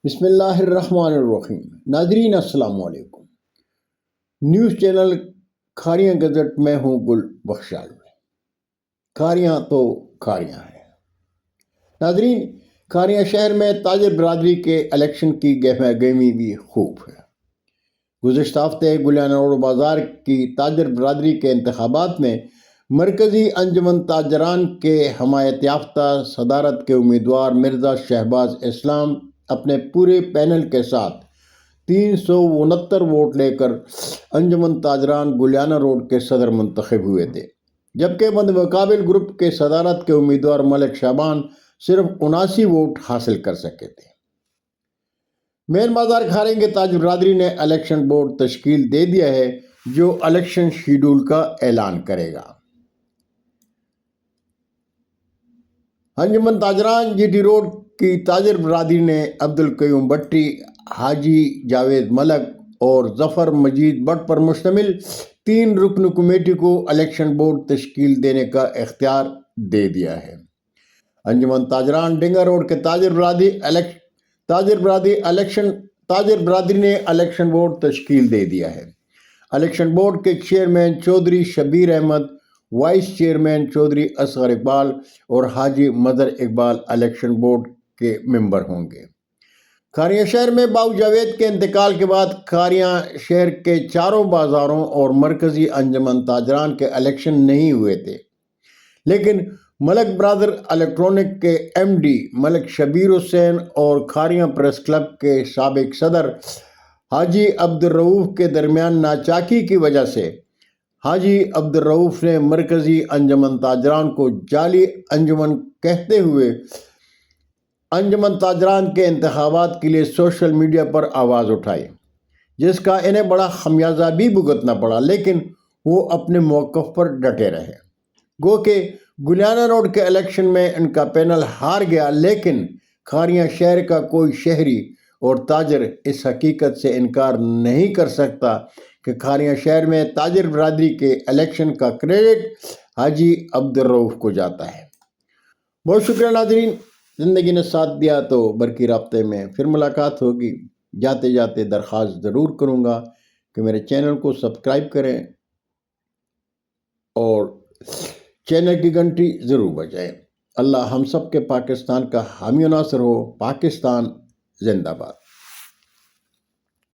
بسم اللہ الرحمن الرحیم۔ ناظرین السلام علیکم۔ نیوز چینل کھاریاں گزٹ میں ہوں گل بخشال۔ کھاریاں تو کھاریاں ہیں۔ ناظرین، کھاریاں شہر میں تاجر برادری کے الیکشن کی گہمہ گہمی بھی خوب ہے۔ گزشتہ ہفتے گلیانہ روڈ بازار کی تاجر برادری کے انتخابات میں مرکزی انجمن تاجران کے حمایت یافتہ صدارت کے امیدوار مرزا شہباز اسلام اپنے پورے پینل کے ساتھ 369 ووٹ لے کر انجمن تاجران گلیانہ روڈ کے صدر منتخب ہوئے تھے، جبکہ مقابل گروپ کے صدارت کے امیدوار ملک شعبان صرف 79 ووٹ حاصل کر سکے تھے۔ مین بازار کھاریں کے تاجر برادری نے الیکشن بورڈ تشکیل دے دیا ہے، جو الیکشن شیڈول کا اعلان کرے گا۔ انجمن تاجران جی ٹی روڈ کی تاجر برادری نے عبدالقیوم بٹی، حاجی جاوید ملک اور ظفر مجید بٹ پر مشتمل 3 رکن کمیٹی کو الیکشن بورڈ تشکیل دینے کا اختیار دے دیا ہے۔ انجمن تاجران ڈنگا روڈ کے تاجر برادری نے الیکشن بورڈ تشکیل دے دیا ہے۔ الیکشن بورڈ کے chairman Chaudhry Shabbir Ahmed, vice chairman Chaudhry Asghar Iqbal اور حاجی مظہر اقبال الیکشن بورڈ کے ممبر ہوں گے۔ کھاریاں شہر میں باؤ جاوید کے انتقال کے بعد کھاریاں شہر کے چاروں بازاروں اور مرکزی انجمن تاجران کے الیکشن نہیں ہوئے تھے، لیکن ملک برادر الیکٹرانک کے ایم ڈی ملک شبیر حسین اور کھاریاں پریس کلب کے سابق صدر حاجی عبدالرؤف کے درمیان ناچاکی کی وجہ سے حاجی عبدالرؤف نے مرکزی انجمن تاجران کو جعلی انجمن کہتے ہوئے انجمن تاجران کے انتخابات کے لیے سوشل میڈیا پر آواز اٹھائی، جس کا انہیں بڑا خمیازہ بھی بھگتنا پڑا، لیکن وہ اپنے موقف پر ڈٹے رہے۔ گو کہ گلیانہ روڈ کے الیکشن میں ان کا پینل ہار گیا، لیکن کھاریاں شہر کا کوئی شہری اور تاجر اس حقیقت سے انکار نہیں کر سکتا کہ کھاریاں شہر میں تاجر برادری کے الیکشن کا کریڈٹ حاجی عبدالرؤف کو جاتا ہے۔ بہت شکریہ ناظرین، زندگی نے ساتھ دیا تو برقی رابطے میں پھر ملاقات ہوگی۔ جاتے جاتے درخواست ضرور کروں گا کہ میرے چینل کو سبسکرائب کریں اور چینل کی گھنٹی ضرور بجائیں۔ اللہ ہم سب کے پاکستان کا حامی و ناصر ہو۔ پاکستان زندہ باد۔